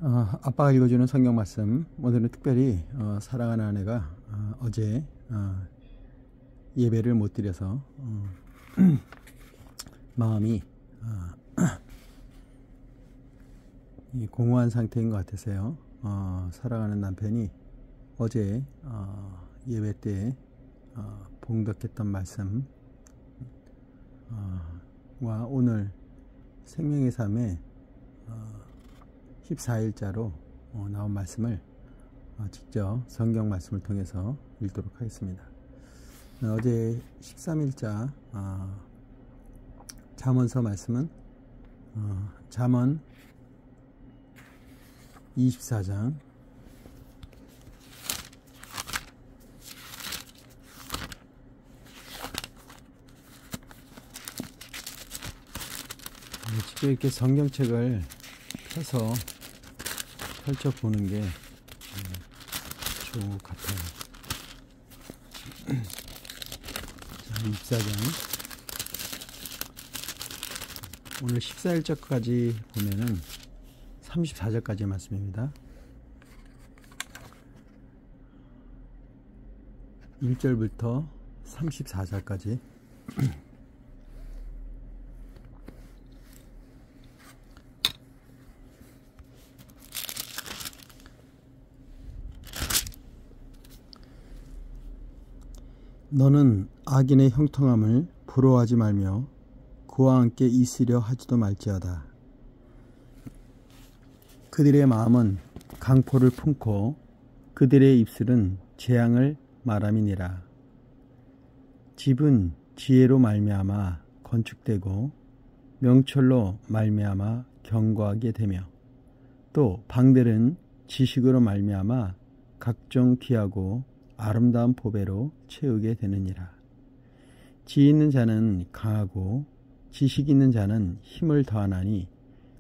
아빠가 읽어주는 성경 말씀. 오늘은 특별히 사랑하는 아내가 어제 예배를 못 드려서 마음이 공허한 상태인 것 같아서요. 사랑하는 남편이 어제 예배 때 봉독했던 말씀 와 오늘 생명의 삶에 14일자로 나온 말씀을 직접 성경 말씀을 통해서 읽도록 하겠습니다. 어제 13일자 잠언서 말씀은 잠언 24장 '직접 이렇게 성경책을 펴서 펼쳐보는 게 좋은 것 같아요. 자, 24장 오늘 14일절까지 보면은 34절까지 말씀입니다. 1절부터 34절까지 너는 악인의 형통함을 부러워하지 말며 그와 함께 있으려 하지도 말지어다. 그들의 마음은 강포를 품고 그들의 입술은 재앙을 말함이니라. 집은 지혜로 말미암아 건축되고 명철로 말미암아 견고하게 되며 또 방들은 지식으로 말미암아 각종 귀하고 아름다운 보배로 채우게 되느니라. 지혜 있는 자는 강하고 지식 있는 자는 힘을 더하나니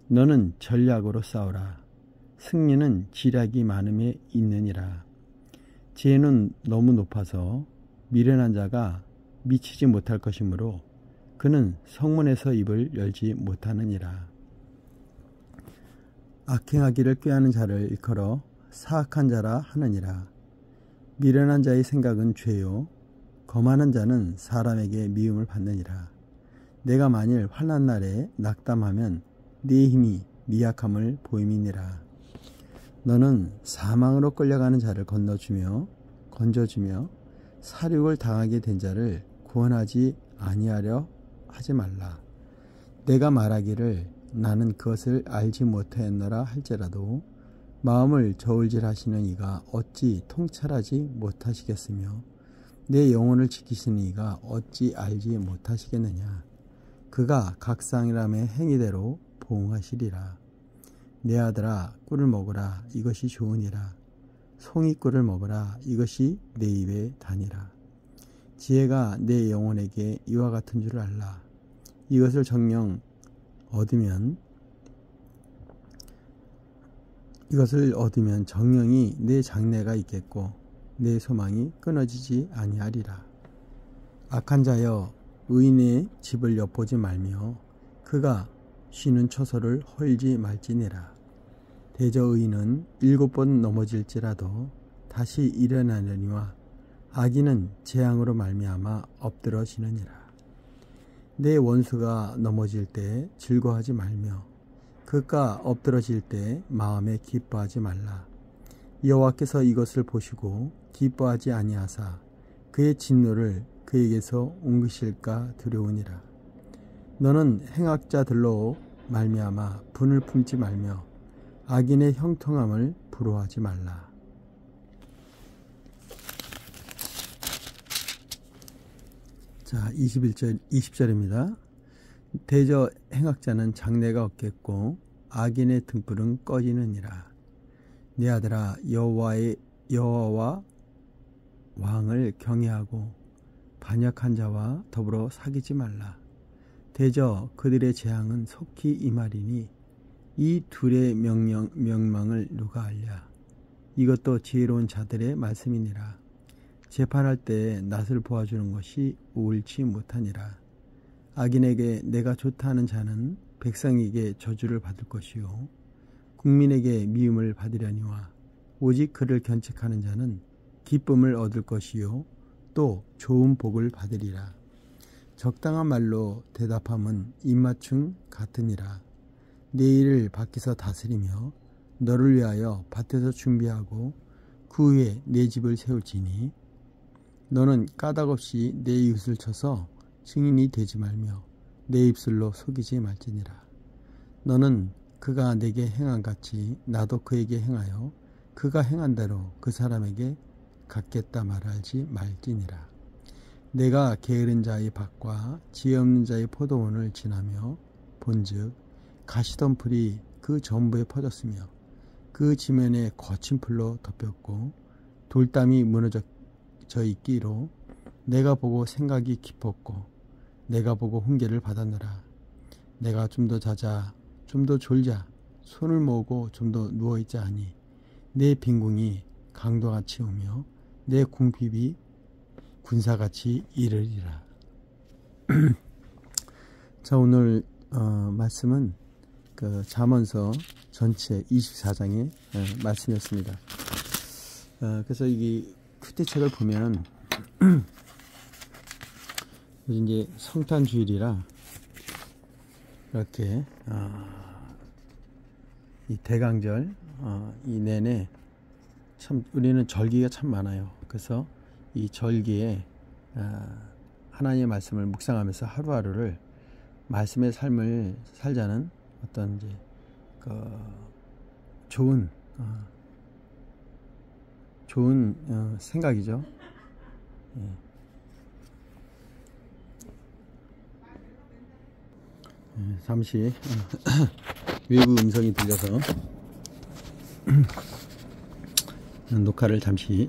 너는 전략으로 싸우라. 승리는 지략이 많음에 있느니라. 지혜는 너무 높아서 미련한 자가 미치지 못할 것이므로 그는 성문에서 입을 열지 못하느니라. 악행하기를 꾀하는 자를 일컬어 사악한 자라 하느니라. 미련한 자의 생각은 죄요 거만한 자는 사람에게 미움을 받느니라. 내가 만일 환난 날에 낙담하면 네 힘이 미약함을 보임이니라. 너는 사망으로 끌려가는 자를 건져주며 사륙을 당하게 된 자를 구원하지 아니하려 하지 말라. 내가 말하기를 나는 그것을 알지 못하였노라 할지라도 마음을 저울질하시는 이가 어찌 통찰하지 못하시겠으며 내 영혼을 지키시는 이가 어찌 알지 못하시겠느냐. 그가 각 사람의 행위대로 보응하시리라. 내 아들아 꿀을 먹으라. 이것이 좋으니라. 송이 꿀을 먹으라. 이것이 내 입에 다니라. 지혜가 내 영혼에게 이와 같은 줄 알라. 이것을 정녕 얻으면 정령이 내 장래가 있겠고 내 소망이 끊어지지 아니하리라. 악한 자여 의인의 집을 엿보지 말며 그가 쉬는 처소를 헐지 말지니라. 대저 의인은 7번 넘어질지라도 다시 일어나려니와 악인은 재앙으로 말미암아 엎드러지느니라. 내 원수가 넘어질 때 즐거워하지 말며 그가 엎드러질 때 마음에 기뻐하지 말라. 여호와께서 이것을 보시고 기뻐하지 아니하사 그의 진노를 그에게서 옮기실까 두려우니라. 너는 행악자들로 말미암아 분을 품지 말며 악인의 형통함을 부러워하지 말라. 자, 20절입니다. 대저 행악자는 장래가 없겠고 악인의 등불은 꺼지느니라. 내 아들아 여호와와 왕을 경외하고 반역한 자와 더불어 사귀지 말라. 대저 그들의 재앙은 속히 임하리니 이 둘의 명망을 누가 알랴. 이것도 지혜로운 자들의 말씀이니라. 재판할 때 낯을 보아주는 것이 옳지 못하니라. 악인에게 내가 좋다 하는 자는 백성에게 저주를 받을 것이요 국민에게 미움을 받으려니와 오직 그를 견책하는 자는 기쁨을 얻을 것이요 또 좋은 복을 받으리라. 적당한 말로 대답함은 입맞춤 같으니라. 내 일을 밖에서 다스리며 너를 위하여 밭에서 준비하고 그 후에 내 집을 세울지니 너는 까닭없이 내 이웃을 쳐서 증인이 되지 말며 내 입술로 속이지 말지니라. 너는 그가 내게 행한 같이 나도 그에게 행하여 그가 행한 대로 그 사람에게 갚겠다 말하지 말지니라. 내가 게으른 자의 밭과 지혜 없는 자의 포도원을 지나며 본즉 가시던 풀이 그 전부에 퍼졌으며 그 지면에 거친 풀로 덮였고 돌담이 무너져 있기로 내가 보고 생각이 깊었고 내가 보고 훈계를 받았노라. 내가 좀 더 자자 좀 더 졸자 손을 모으고 좀 더 누워있자 하니 내 빈궁이 강도같이 오며 내 궁핍이 군사같이 이르리라. 자, 오늘 말씀은 그 잠언서 전체 24장의 말씀이었습니다. 그래서 이 큐티책을 보면 이제 성탄주일이라 이렇게 이 대강절 이 내내 참 우리는 절기가 참 많아요. 그래서 이 절기에 하나님의 말씀을 묵상하면서 하루하루를 말씀의 삶을 살자는 어떤 이제 좋은 생각이죠. 잠시 외부 음성이 들려서 녹화를 잠시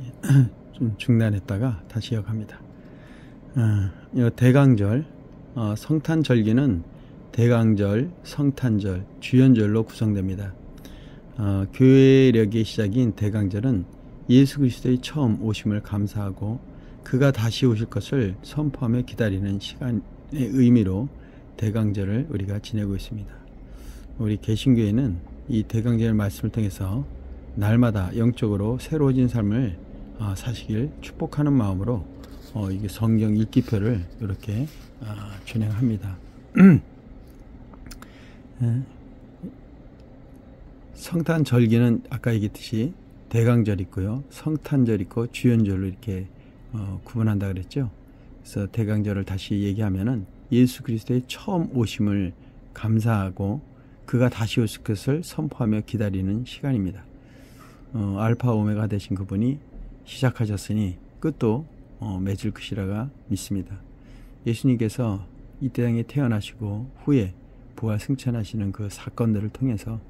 좀 중단했다가 다시 이어갑니다. 대강절, 성탄절기는 대강절, 성탄절, 주연절로 구성됩니다. 교회력의 시작인 대강절은 예수 그리스도의 처음 오심을 감사하고 그가 다시 오실 것을 선포하며 기다리는 시간의 의미로 대강절을 우리가 지내고 있습니다. 우리 개신교회는 이 대강절 말씀을 통해서 날마다 영적으로 새로워진 삶을 사시길 축복하는 마음으로 이게 성경 읽기표를 이렇게 진행합니다. 성탄절기는 아까 얘기했듯이 대강절 있고요, 성탄절 있고 주연절로 이렇게 구분한다 그랬죠. 그래서 대강절을 다시 얘기하면은 예수 그리스도의 처음 오심을 감사하고 그가 다시 오실 것을 선포하며 기다리는 시간입니다. 알파 오메가 되신 그분이 시작하셨으니 끝도 맺을 것이라가 믿습니다. 예수님께서 이 땅에 태어나시고 후에 부활 승천하시는 그 사건들을 통해서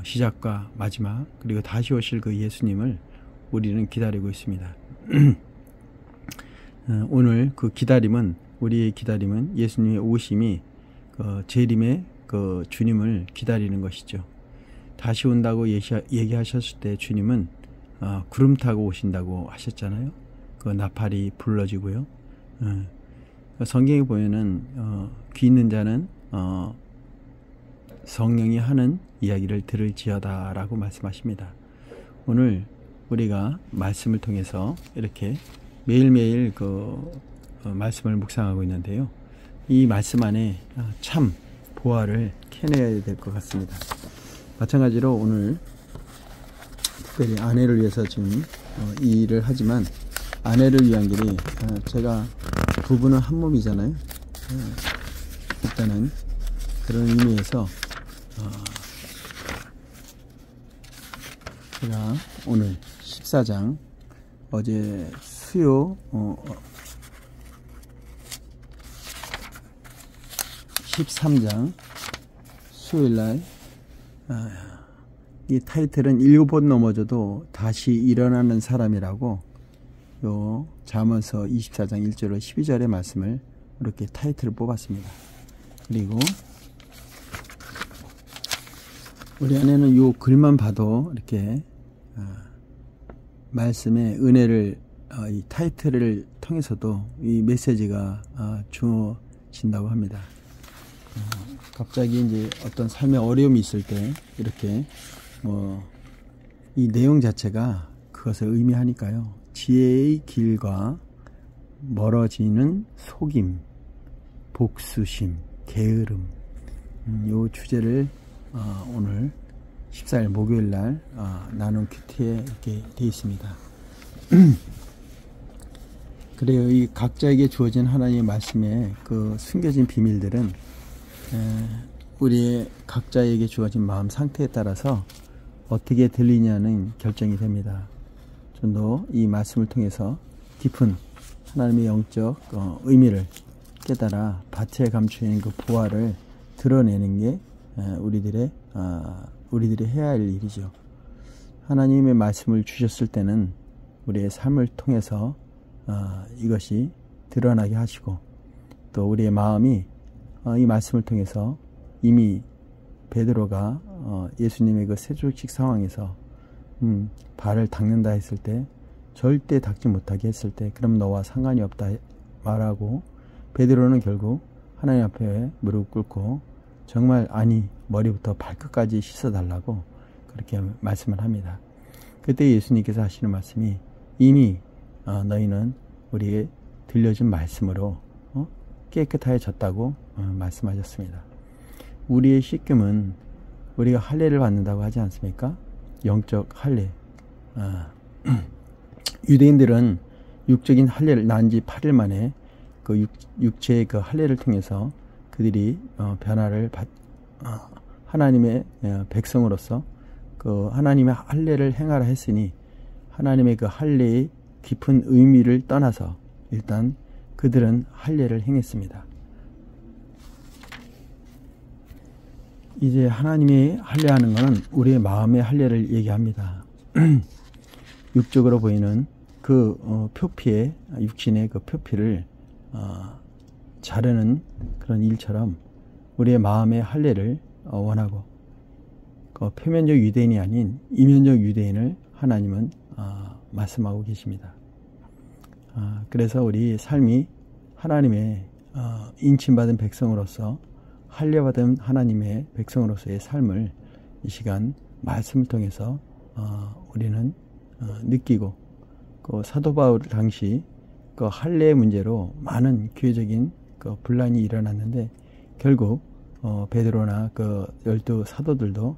시작과 마지막 그리고 다시 오실 그 예수님을 우리는 기다리고 있습니다. 오늘 그 기다림은, 우리의 기다림은 예수님의 오심이 재림의 그 주님을 기다리는 것이죠. 다시 온다고 얘기하셨을 때 주님은 구름 타고 오신다고 하셨잖아요. 그 나팔이 불러지고요. 성경에 보면은 귀 있는 자는 성령이 하는 이야기를 들을지어다 라고 말씀하십니다. 오늘 우리가 말씀을 통해서 이렇게 매일매일 그 말씀을 묵상하고 있는데요. 이 말씀 안에 참 보화를 캐내야 될 것 같습니다. 마찬가지로 오늘 특별히 아내를 위해서 지금 이 일을 하지만 아내를 위한 길이 제가 부부는 한 몸이잖아요. 일단은 그런 의미에서 제가 오늘 14장 어제 수요 13장 수요일날 이 타이틀은 7번 넘어져도 다시 일어나는 사람이라고 요 잠언서 24장 1절로 12절의 말씀을 이렇게 타이틀을 뽑았습니다. 그리고 우리 안에는 요 글만 봐도 이렇게 말씀의 은혜를 이 타이틀을 통해서도 이 메시지가 주어진다고 합니다. 갑자기 이제 어떤 삶의 어려움이 있을 때 이렇게 이 내용 자체가 그것을 의미하니까요. 지혜의 길과 멀어지는 속임, 복수심, 게으름, 이 주제를 오늘 14일 목요일날 나눈 큐티에 이렇게 되어 있습니다. 그래요. 이 각자에게 주어진 하나님의 말씀에 그 숨겨진 비밀들은 우리의 각자에게 주어진 마음 상태에 따라서 어떻게 들리냐는 결정이 됩니다. 좀 더 이 말씀을 통해서 깊은 하나님의 영적 의미를 깨달아 밭에 감추어 있는 그 보화를 드러내는 게 우리들이 해야 할 일이죠. 하나님의 말씀을 주셨을 때는 우리의 삶을 통해서 이것이 드러나게 하시고, 또 우리의 마음이 이 말씀을 통해서 이미 베드로가 예수님의 그 세족식 상황에서 발을 닦는다 했을 때, 절대 닦지 못하게 했을 때, 그럼 너와 상관이 없다 말하고, 베드로는 결국 하나님 앞에 무릎 꿇고 정말 머리부터 발끝까지 씻어달라고 그렇게 말씀을 합니다. 그때 예수님께서 하시는 말씀이 이미 너희는 우리에게 들려준 말씀으로 깨끗해졌다고 말씀하셨습니다. 우리의 씻김은 우리가 할례를 받는다고 하지 않습니까? 영적 할례. 유대인들은 육적인 할례를 난 지 8일 만에 그 육체의 그 할례를 통해서 그들이 변화를 하나님의 백성으로서 그 하나님의 할례를 행하라 했으니, 하나님의 그 할례의 깊은 의미를 떠나서 일단 그들은 할례를 행했습니다. 이제 하나님이 할례하는 것은 우리의 마음의 할례를 얘기합니다. 육적으로 보이는 그 표피의, 육신의 그 표피를 자르는 그런 일처럼 우리의 마음의 할례를 원하고, 그 표면적 유대인이 아닌 이면적 유대인을 하나님은 말씀하고 계십니다. 그래서 우리 삶이 하나님의 인침받은 백성으로서, 할례받은 하나님의 백성으로서의 삶을 이 시간 말씀을 통해서 우리는 느끼고, 그 사도 바울 당시 그 할례의 문제로 많은 교회적인 그 분란이 일어났는데, 결국 베드로나 그 12 사도들도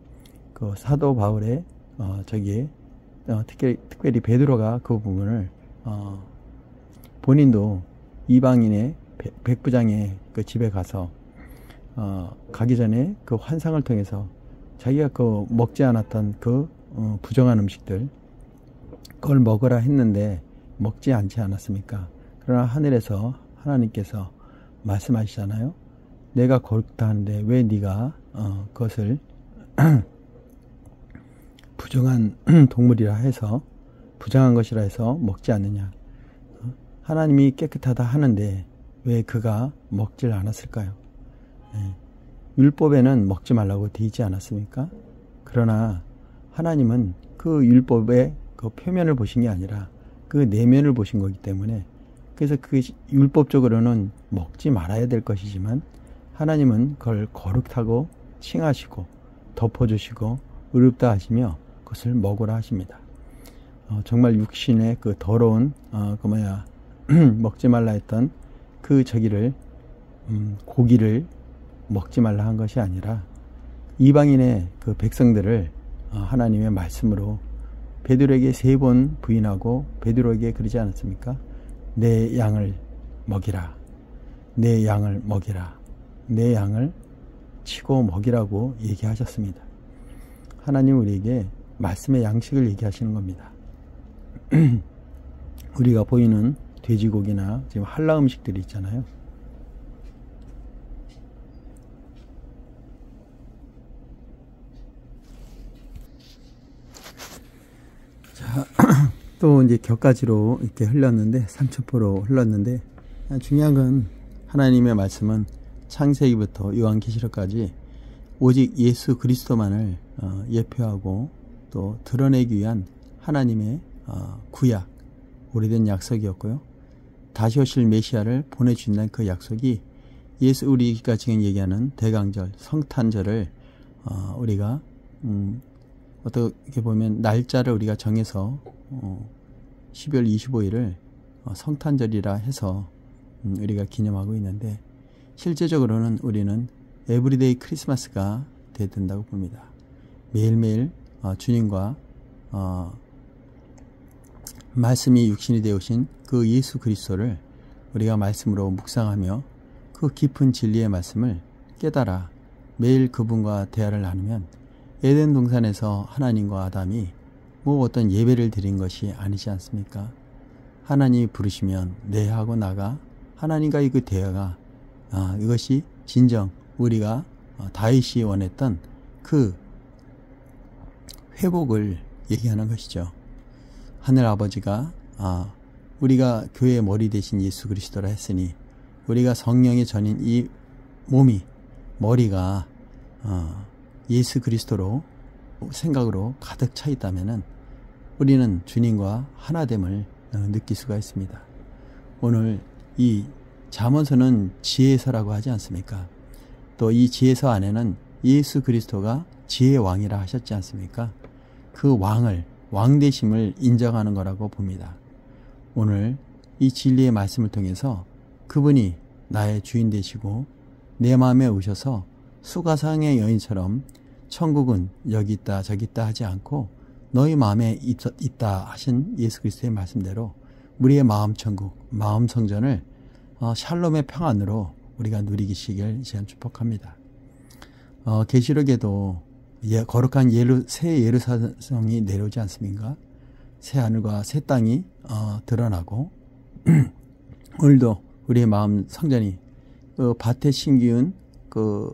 그 사도 바울의 저기에 특별히 베드로가 그 부분을 본인도 이방인의 백부장의 그 집에 가서 가기 전에 그 환상을 통해서 자기가 그 먹지 않았던 그 부정한 음식들, 그걸 먹으라 했는데 먹지 않지 않았습니까? 그러나 하늘에서 하나님께서 말씀하시잖아요. 내가 거룩다 하는데 왜 네가 그것을 부정한 동물이라 해서, 부정한 것이라 해서 먹지 않느냐. 하나님이 깨끗하다 하는데 왜 그가 먹질 않았을까요? 율법에는 먹지 말라고 되어 있지 않았습니까? 그러나 하나님은 그 율법의 그 표면을 보신 게 아니라 그 내면을 보신 거기 때문에, 그래서 그 율법적으로는 먹지 말아야 될 것이지만 하나님은 그걸 거룩하고 칭하시고 덮어주시고 의롭다 하시며 그것을 먹으라 하십니다. 정말 육신의 그 더러운 먹지 말라 했던 그 고기를 먹지 말라 한 것이 아니라, 이방인의 그 백성들을 하나님의 말씀으로 베드로에게 3번 부인하고 베드로에게 그러지 않았습니까? 내 양을 먹이라, 내 양을 먹이라, 내 양을 치고 먹이라고 얘기하셨습니다. 하나님 우리에게 말씀의 양식을 얘기하시는 겁니다. 우리가 보이는 돼지고기나 지금 한라 음식들이 있잖아요. 자, 또 이제 격가지로 이렇게 흘렀는데, 삼천포로 흘렀는데, 중요한 건 하나님의 말씀은 창세기부터 요한계시록까지 오직 예수 그리스도만을 예표하고 또 드러내기 위한 하나님의 구약, 오래된 약속이었고요. 다시 오실 메시아를 보내주신다는 그 약속이 우리가 지금 얘기하는 대강절, 성탄절을 우리가 어떻게 보면 날짜를 우리가 정해서 12월 25일을 성탄절이라 해서 우리가 기념하고 있는데, 실제적으로는 우리는 에브리데이 크리스마스가 돼야 된다고 봅니다. 매일매일 주님과 말씀이 육신이 되오신 그 예수 그리스도를 우리가 말씀으로 묵상하며 그 깊은 진리의 말씀을 깨달아 매일 그분과 대화를 나누면, 에덴 동산에서 하나님과 아담이 뭐 어떤 예배를 드린 것이 아니지 않습니까? 하나님이 부르시면 네 하고 나가 하나님과의 그 대화가 이것이 진정 우리가 다윗이 원했던 그 회복을 얘기하는 것이죠. 하늘 아버지가 우리가 교회의 머리 되신 예수 그리스도라 했으니, 우리가 성령의 전인 이 머리가 예수 그리스도로 생각으로 가득 차 있다면은 우리는 주님과 하나됨을 느낄 수가 있습니다. 오늘 이 잠언서는 지혜서라고 하지 않습니까? 또 이 지혜서 안에는 예수 그리스도가 지혜의 왕이라 하셨지 않습니까? 그 왕 되심을 인정하는 거라고 봅니다. 오늘 이 진리의 말씀을 통해서 그분이 나의 주인 되시고 내 마음에 오셔서 수가상의 여인처럼 천국은 여기 있다 저기 있다 하지 않고 너희 마음에 있다 하신 예수 그리스도의 말씀대로 우리의 마음 천국, 마음 성전을 샬롬의 평안으로 우리가 누리기시길 제가 축복합니다. 계시록에도 거룩한 새 예루살렘이 내려오지 않습니까? 새 하늘과 새 땅이 드러나고 오늘도 우리의 마음 성전이 그 밭에 심기운 그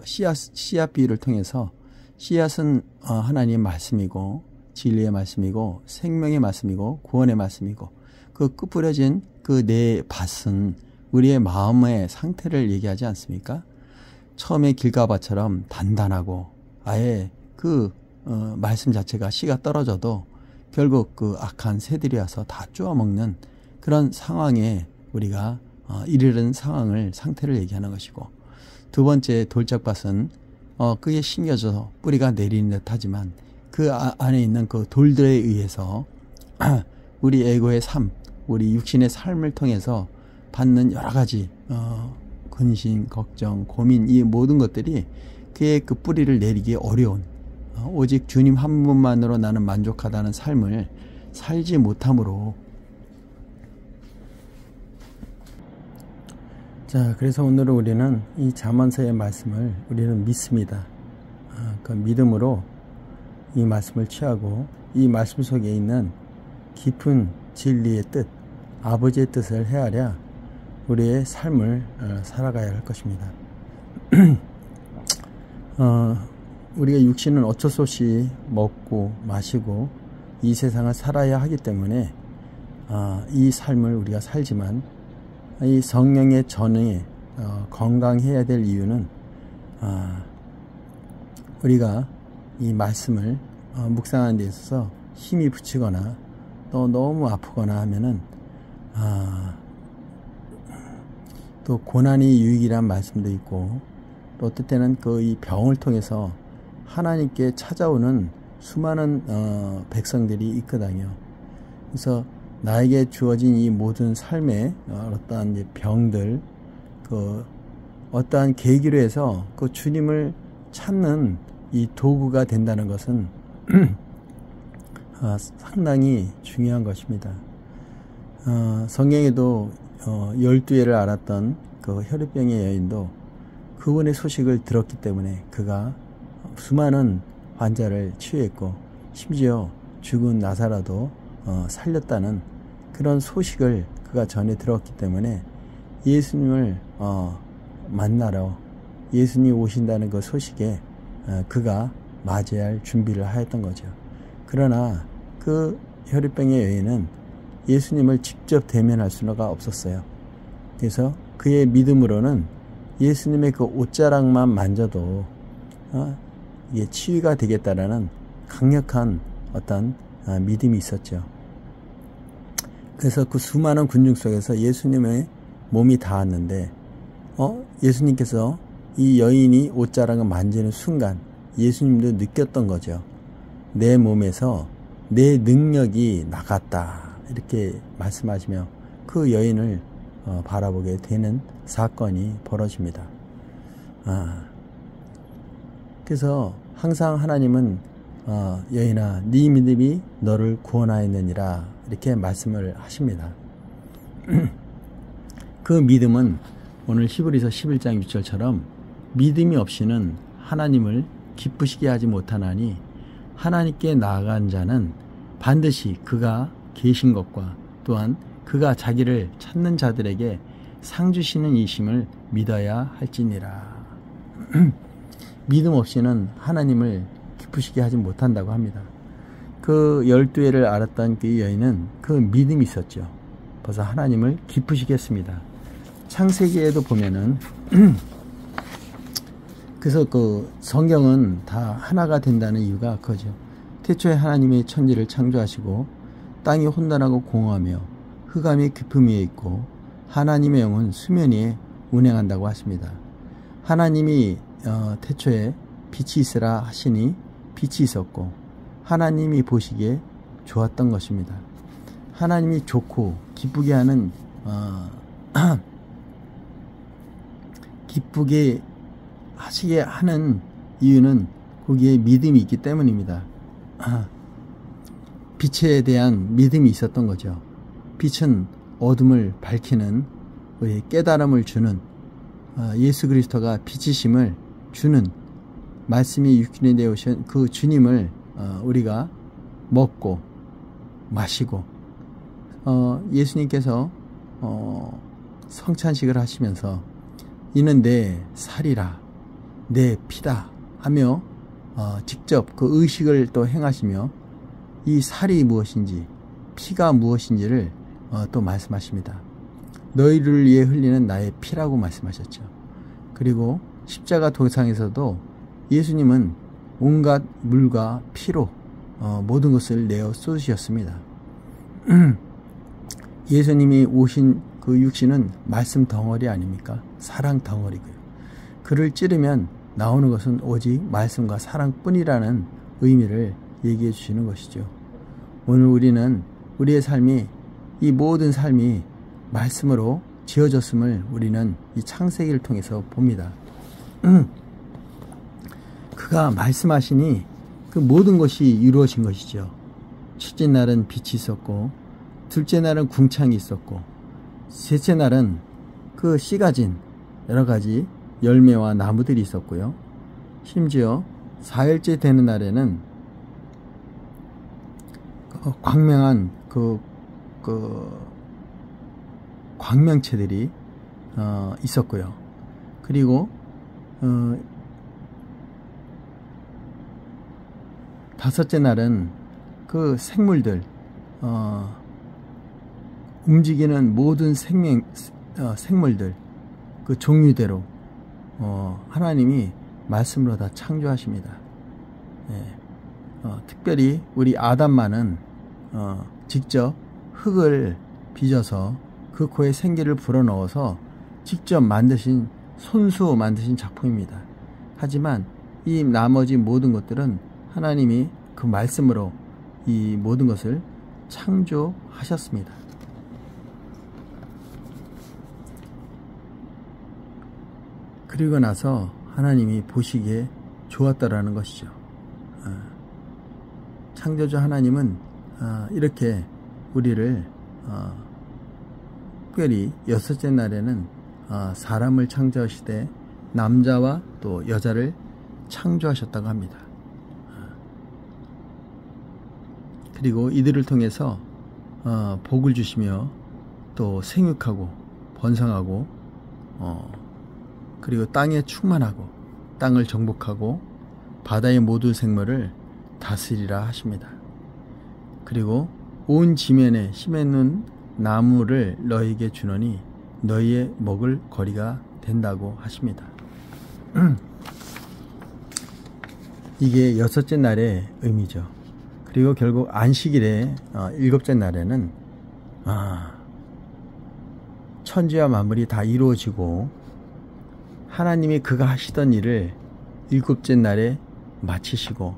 씨앗 비유를 통해서, 씨앗은 하나님의 말씀이고 진리의 말씀이고 생명의 말씀이고 구원의 말씀이고, 그 뿌려진 그 네 밭은 우리의 마음의 상태를 얘기하지 않습니까? 처음에 길가밭처럼 단단하고 아예 그 말씀 자체가 씨가 떨어져도 결국 그 악한 새들이 와서 다 쪼아먹는 그런 상황에 우리가 이르는 상태를 얘기하는 것이고, 두 번째 돌짝밭은 그게 심겨져서 뿌리가 내리는 듯 하지만 그 안에 있는 그 돌들에 의해서 우리 에고의 삶, 우리 육신의 삶을 통해서 받는 여러 가지 근심, 걱정, 고민, 이 모든 것들이 그의 그 뿌리를 내리기 어려운, 오직 주님 한 분만으로 나는 만족하다는 삶을 살지 못함으로. 자, 그래서 오늘은 우리는 이 잠언서의 말씀을 우리는 믿습니다. 그 믿음으로 이 말씀을 취하고 이 말씀 속에 있는 깊은 진리의 뜻, 아버지의 뜻을 헤아려 우리의 삶을 살아가야 할 것입니다. 우리가 육신은 어쩔 수 없이 먹고 마시고 이 세상을 살아야 하기 때문에 이 삶을 우리가 살지만, 이 성령의 전에 건강해야 될 이유는 우리가 이 말씀을 묵상하는 데 있어서 힘이 붙이거나 또 너무 아프거나 하면은 또 고난이 유익이란 말씀도 있고, 또 어떨 때는 그 이 병을 통해서 하나님께 찾아오는 수많은 백성들이 있거든요. 그래서 나에게 주어진 이 모든 삶의 어떠한 병들, 그 어떠한 계기로 해서 그 주님을 찾는 이 도구가 된다는 것은 상당히 중요한 것입니다. 성경에도 12해를 앓았던 그 혈루병의 여인도 그분의 소식을 들었기 때문에 그가 수많은 환자를 치유했고, 심지어 죽은 나사로도 살렸다는 그런 소식을 그가 전에 들었기 때문에 예수님을 만나러 예수님 오신다는 그 소식에 그가 맞이해야 할 준비를 하였던 거죠. 그러나 그 혈루병의 여인은 예수님을 직접 대면할 수가 없었어요. 그래서 그의 믿음으로는 예수님의 그 옷자락만 만져도 이게 치유가 되겠다라는 강력한 어떤 믿음이 있었죠. 그래서 그 수많은 군중 속에서 예수님의 몸이 닿았는데 예수님께서 이 여인이 옷자락을 만지는 순간 예수님도 느꼈던 거죠. 내 몸에서 내 능력이 나갔다, 이렇게 말씀하시며 그 여인을 바라보게 되는 사건이 벌어집니다. 그래서 항상 하나님은 여인아, 네 믿음이 너를 구원하였느니라, 이렇게 말씀을 하십니다. 그 믿음은 오늘 히브리서 11장 6절처럼 믿음이 없이는 하나님을 기쁘시게 하지 못하나니 하나님께 나아간 자는 반드시 그가 계신 것과 또한 그가 자기를 찾는 자들에게 상 주시는 이심을 믿어야 할지니라. 믿음 없이는 하나님을 기쁘시게 하지 못한다고 합니다. 그 12회를 알았던 그 여인은 그 믿음이 있었죠. 벌써 하나님을 기쁘시게 했습니다. 창세기에도 보면은 그래서 그 성경은 다 하나가 된다는 이유가 그거죠. 태초에 하나님의 천지를 창조하시고 땅이 혼돈하고 공허하며 흑암이 깊음 위에 있고 하나님의 영은 수면 위에 운행한다고 하십니다. 하나님이 태초에 빛이 있으라 하시니 빛이 있었고 하나님이 보시기에 좋았던 것입니다. 하나님이 좋고 기쁘게 하는 기쁘게 하시게 하는 이유는 거기에 믿음이 있기 때문입니다. 빛에 대한 믿음이 있었던 거죠. 빛은 어둠을 밝히는 깨달음을 주는 예수 그리스도가 빛이심을 주는 말씀이 육신이 되어 오신 그 주님을 우리가 먹고 마시고 예수님께서 성찬식을 하시면서 이는 내 살이라 내 피다 하며 직접 그 의식을 또 행하시며 이 살이 무엇인지 피가 무엇인지를 또 말씀하십니다. 너희를 위해 흘리는 나의 피라고 말씀하셨죠. 그리고 십자가 도상에서도 예수님은 온갖 물과 피로 모든 것을 내어 쏟으셨습니다. 예수님이 오신 그 육신은 말씀 덩어리 아닙니까? 사랑 덩어리고요. 그를 찌르면 나오는 것은 오직 말씀과 사랑뿐이라는 의미를 얘기해 주시는 것이죠. 오늘 우리는 우리의 삶이 이 모든 삶이 말씀으로 지어졌음을 우리는 이 창세기를 통해서 봅니다. 그가 말씀하시니 그 모든 것이 이루어진 것이죠. 첫째 날은 빛이 있었고 둘째 날은 궁창이 있었고 셋째 날은 그 씨 가진 여러 가지 열매와 나무들이 있었고요. 심지어 4일째 되는 날에는 광명한 그 광명체들이 있었고요. 그리고 다섯째 날은 그 생물들 움직이는 모든 생물들 그 종류대로 하나님이 말씀으로 다 창조하십니다. 특별히 우리 아담만은 직접 흙을 빚어서 그 코에 생기를 불어넣어서 직접 만드신 손수 만드신 작품입니다. 하지만 이 나머지 모든 것들은 하나님이 그 말씀으로 이 모든 것을 창조하셨습니다. 그리고 나서 하나님이 보시기에 좋았다라는 것이죠. 창조주 하나님은 이렇게 우리를 특별히 여섯째 날에는 사람을 창조하시되 남자와 또 여자를 창조하셨다고 합니다. 그리고 이들을 통해서 복을 주시며 또 생육하고 번성하고 그리고 땅에 충만하고 땅을 정복하고 바다의 모든 생물을 다스리라 하십니다. 그리고 온 지면에 심해놓은 나무를 너희에게 주노니 너희의 먹을 거리가 된다고 하십니다. 이게 여섯째 날의 의미죠. 그리고 결국 안식일의 일곱째 날에는 천지와 만물이 다 이루어지고 하나님이 그가 하시던 일을 일곱째 날에 마치시고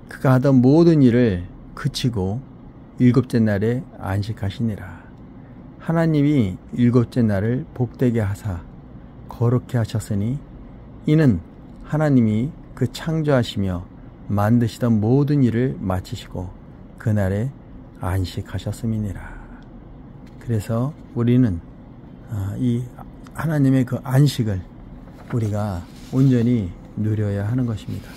그가 하던 모든 일을 그치고 일곱째 날에 안식하시니라. 하나님이 일곱째 날을 복되게 하사 거룩히 하셨으니 이는 하나님이 그 창조하시며 만드시던 모든 일을 마치시고 그날에 안식하셨음이니라. 그래서 우리는 이 하나님의 그 안식을 우리가 온전히 누려야 하는 것입니다.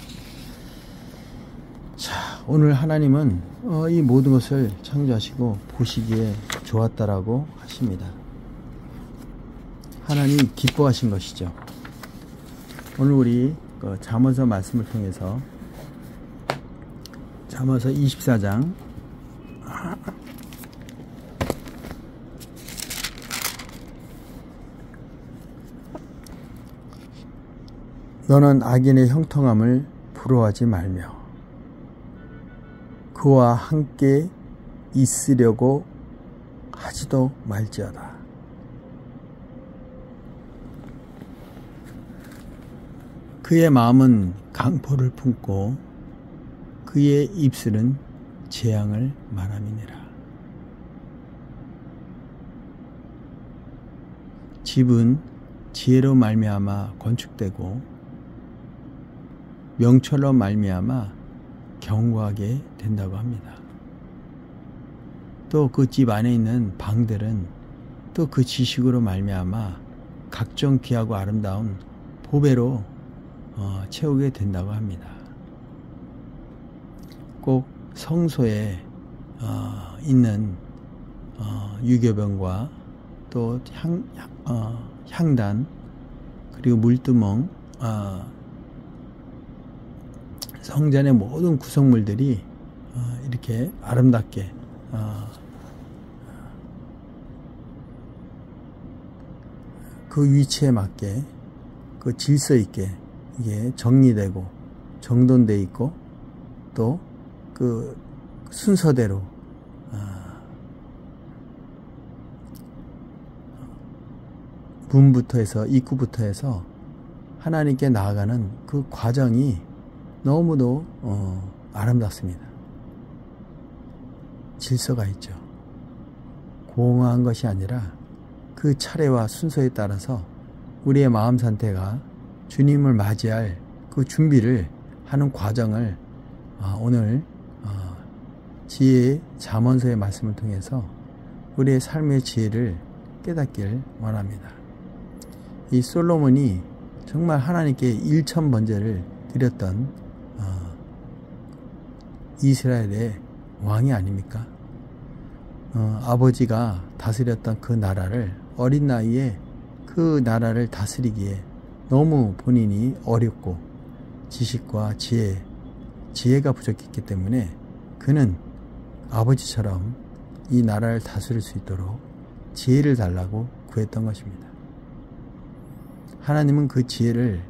자, 오늘 하나님은 이 모든 것을 창조하시고 보시기에 좋았다라고 하십니다. 하나님 기뻐하신 것이죠. 오늘 우리 잠언서 말씀을 통해서 잠언서 24장 너는 악인의 형통함을 부러워하지 말며 그와 함께 있으려고 하지도 말지어다. 그의 마음은 강포를 품고 그의 입술은 재앙을 말함이니라. 집은 지혜로 말미암아 건축되고 명철로 말미암아 견고하게 된다고 합니다. 또 그 집 안에 있는 방들은 또 그 지식으로 말미암아 각종 귀하고 아름다운 보배로 채우게 된다고 합니다. 꼭 성소에 있는 유교병과 또 향단 그리고 물두멍 성전의 모든 구성물들이 이렇게 아름답게 그 위치에 맞게 그 질서 있게 이게 정리되고 정돈되어 있고 또 그 순서대로 문부터 해서 입구부터 해서 하나님께 나아가는 그 과정이 너무도 아름답습니다. 질서가 있죠. 공허한 것이 아니라 그 차례와 순서에 따라서 우리의 마음 상태가 주님을 맞이할 그 준비를 하는 과정을 오늘 지혜의 잠언서의 말씀을 통해서 우리의 삶의 지혜를 깨닫길 원합니다. 이 솔로몬이 정말 하나님께 일천번제를 드렸던 이스라엘의 왕이 아닙니까? 아버지가 다스렸던 그 나라를 어린 나이에 그 나라를 다스리기에 너무 본인이 어렵고 지식과 지혜가 부족했기 때문에 그는 아버지처럼 이 나라를 다스릴 수 있도록 지혜를 달라고 구했던 것입니다. 하나님은 그 지혜를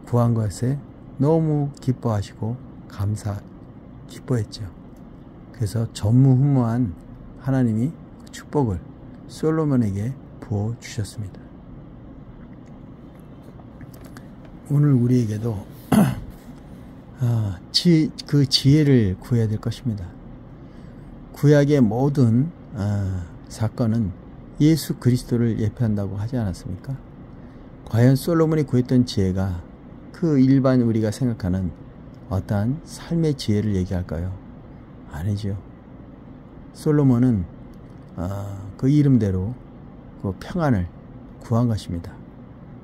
구한 것에 너무 기뻐하시고 기뻐했죠. 그래서 전무후무한 하나님이 축복을 솔로몬에게 부어 주셨습니다. 오늘 우리에게도 그 지혜를 구해야 될 것입니다. 구약의 모든 사건은 예수 그리스도를 예표한다고 하지 않았습니까? 과연 솔로몬이 구했던 지혜가 그 일반 우리가 생각하는 어떠한 삶의 지혜를 얘기할까요? 아니죠. 솔로몬은 그 이름대로 그 평안을 구한 것입니다.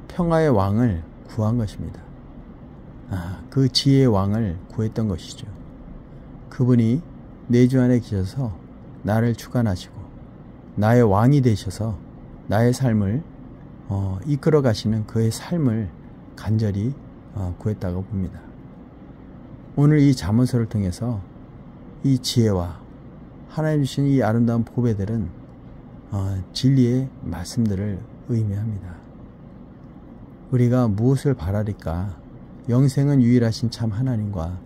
평화의 왕을 구한 것입니다. 그 지혜의 왕을 구했던 것이죠. 그분이 내 주 안에 계셔서 나를 주관하시고 나의 왕이 되셔서 나의 삶을 이끌어 가시는 그의 삶을 간절히 구했다고 봅니다. 오늘 이 잠언서를 통해서 이 지혜와 하나님 주신 이 아름다운 보배들은 진리의 말씀들을 의미합니다. 우리가 무엇을 바라리까? 영생은 유일하신 참 하나님과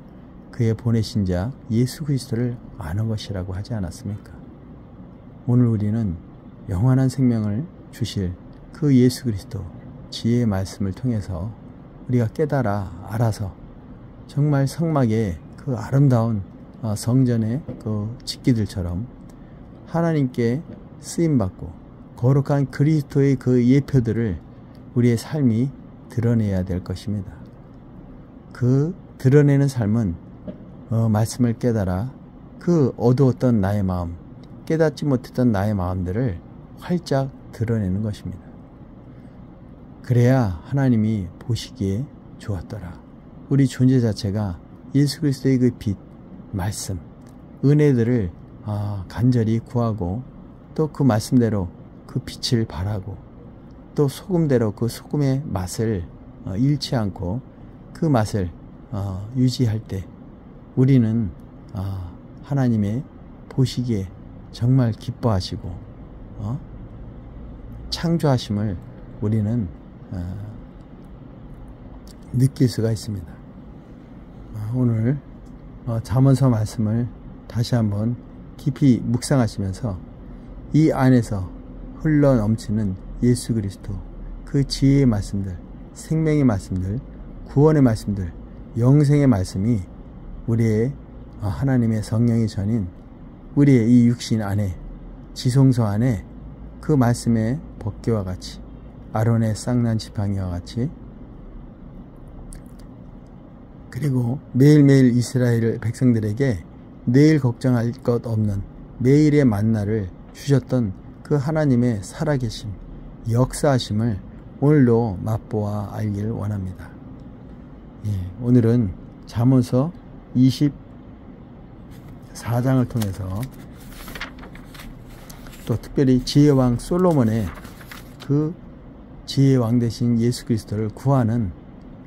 그의 보내신 자 예수 그리스도를 아는 것이라고 하지 않았습니까? 오늘 우리는 영원한 생명을 주실 그 예수 그리스도, 지혜의 말씀을 통해서 우리가 깨달아 알아서 정말 성막의 그 아름다운 성전의 그 집기들처럼 하나님께 쓰임받고 거룩한 그리스도의 그 예표들을 우리의 삶이 드러내야 될 것입니다. 그 드러내는 삶은 말씀을 깨달아 그 어두웠던 나의 마음, 깨닫지 못했던 나의 마음들을 활짝 드러내는 것입니다. 그래야 하나님이 보시기에 좋았더라. 우리 존재 자체가 예수 그리스도의 그 빛, 말씀, 은혜들을 간절히 구하고 또 그 말씀대로 그 빛을 바라고 또 소금대로 그 소금의 맛을 잃지 않고 그 맛을 유지할 때 우리는 하나님의 보시기에 정말 기뻐하시고 창조하심을 우리는 느낄 수가 있습니다. 오늘 잠언서 말씀을 다시 한번 깊이 묵상하시면서 이 안에서 흘러 넘치는 예수 그리스도, 그 지혜의 말씀들, 생명의 말씀들, 구원의 말씀들, 영생의 말씀이 우리의 하나님의 성령이 전인 우리의 이 육신 안에, 지성소 안에 그 말씀의 법궤와 같이, 아론의 쌍난 지팡이와 같이, 그리고 매일매일 이스라엘 백성들에게 내일 걱정할 것 없는 매일의 만나를 주셨던 그 하나님의 살아계심, 역사하심을 오늘도 맛보아 알길 원합니다. 오늘은 잠언서 24장을 통해서 또 특별히 지혜왕 솔로몬의 그 지혜왕 되신 예수 그리스도를 구하는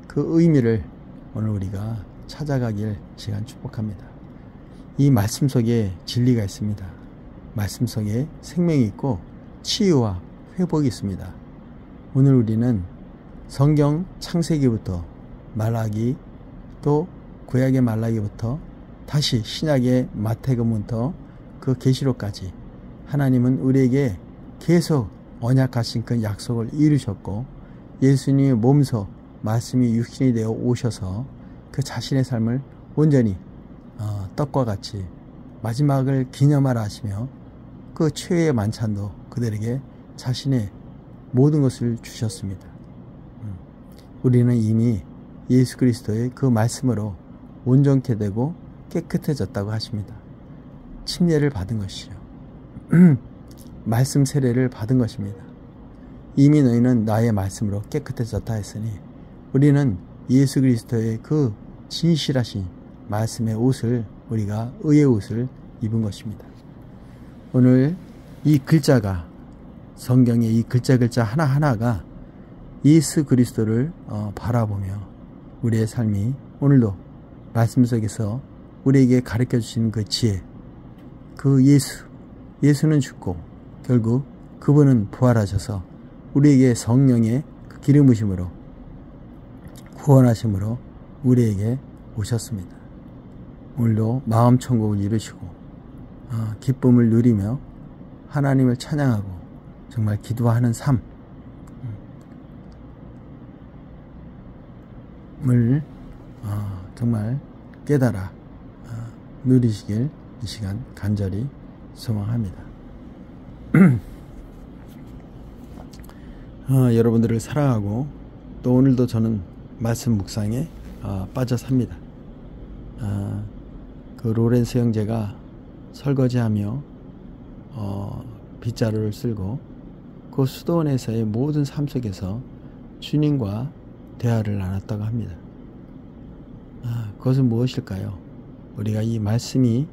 그 의미를 오늘 우리가 찾아가길 시간 축복합니다. 이 말씀 속에 진리가 있습니다. 말씀 속에 생명이 있고 치유와 회복이 있습니다. 오늘 우리는 성경 창세기부터 말라기, 또 구약의 말라기부터 다시 신약의 마태복음부터 그 계시록까지 하나님은 우리에게 계속 언약하신 그 약속을 이루셨고, 예수님의 몸소 말씀이 육신이 되어 오셔서 그 자신의 삶을 온전히 떡과 같이 마지막을 기념하라 하시며 그 최후의 만찬도 그들에게 자신의 모든 것을 주셨습니다. 우리는 이미 예수 그리스도의 그 말씀으로 온전케 되고 깨끗해졌다고 하십니다. 침례를 받은 것이요, 말씀 세례를 받은 것입니다. 이미 너희는 나의 말씀으로 깨끗해졌다 했으니 우리는 예수 그리스도의 그 진실하신 말씀의 옷을, 우리가 의의 옷을 입은 것입니다. 오늘 이 글자가, 성경의 이 글자 하나하나가 예수 그리스도를 바라보며 우리의 삶이 오늘도 말씀 속에서 우리에게 가르쳐 주신 그 지혜, 그 예수는 죽고 결국 그분은 부활하셔서 우리에게 성령의 그 기름 부으심으로 구원하심으로 우리에게 오셨습니다. 오늘도 마음 천국을 이루시고 기쁨을 누리며 하나님을 찬양하고 정말 기도하는 삶을 정말 깨달아 누리시길 이 시간 간절히 소망합니다. 여러분들을 사랑하고 또 오늘도 저는 말씀 묵상에 빠져 삽니다. 그 로렌스 형제가 설거지하며 빗자루를 쓸고 그 수도원에서의 모든 삶 속에서 주님과 대화를 나눴다고 합니다. 그것은 무엇일까요? 우리가 이 말씀이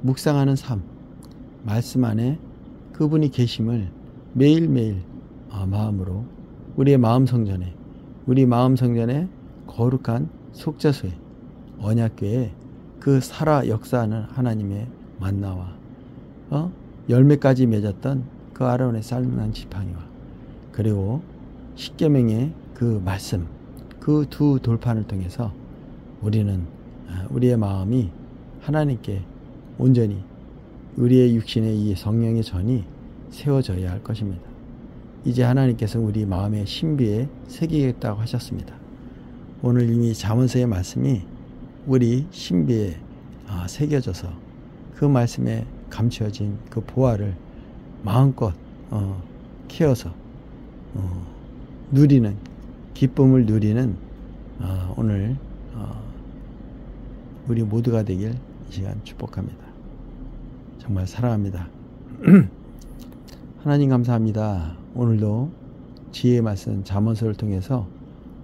묵상하는 삶, 말씀 안에 그분이 계심을 매일매일 마음으로 우리의 마음 성전에, 우리 마음 성전에 거룩한 속죄소에, 언약궤에 그 살아 역사하는 하나님의 만나와 열매까지 맺었던 그 아론의 쌀난 지팡이와 그리고 십계명의 그 말씀, 그 두 돌판을 통해서 우리는 우리의 마음이 하나님께 온전히 우리의 육신의 이 성령의 전이 세워져야 할 것입니다. 이제 하나님께서 우리 마음의 신비에 새기겠다고 하셨습니다. 오늘 이미 잠언서의 말씀이 우리 신비에 새겨져서 그 말씀에 감추어진 그 보화를 마음껏 키워서 누리는, 기쁨을 누리는 오늘 우리 모두가 되길 이 시간 축복합니다. 정말 사랑합니다. 하나님 감사합니다. 오늘도 지혜의 말씀 잠언서를 통해서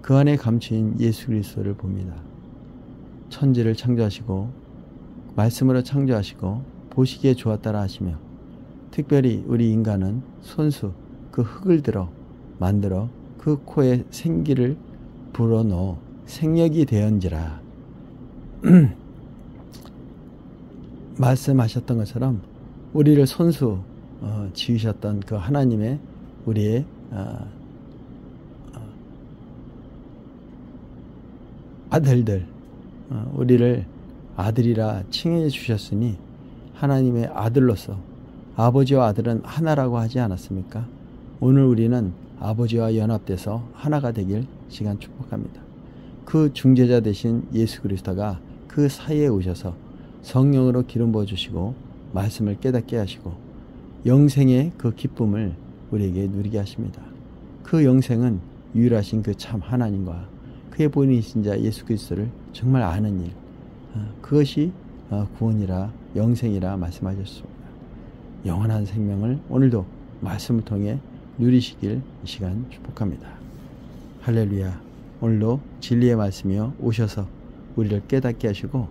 그 안에 감추인 예수 그리스도를 봅니다. 천지를 창조하시고 말씀으로 창조하시고 보시기에 좋았다라 하시며, 특별히 우리 인간은 손수 그 흙을 들어 만들어 그 코에 생기를 불어넣어 생력이 되었는지라 말씀하셨던 것처럼 우리를 손수 지으셨던 그 하나님의 우리의 아들들, 우리를 아들이라 칭해 주셨으니 하나님의 아들로서 아버지와 아들은 하나라고 하지 않았습니까? 오늘 우리는 아버지와 연합돼서 하나가 되길 시간 축복합니다. 그 중재자 되신 예수 그리스도가 그 사이에 오셔서 성령으로 기름 부어주시고 말씀을 깨닫게 하시고 영생의 그 기쁨을 우리에게 누리게 하십니다. 그 영생은 유일하신 그 참 하나님과 그의 본인이신 자 예수 그리스도를 정말 아는 일, 그것이 구원이라 영생이라 말씀하셨습니다. 영원한 생명을 오늘도 말씀을 통해 누리시길 이 시간 축복합니다. 할렐루야. 오늘도 진리의 말씀이여 오셔서 우리를 깨닫게 하시고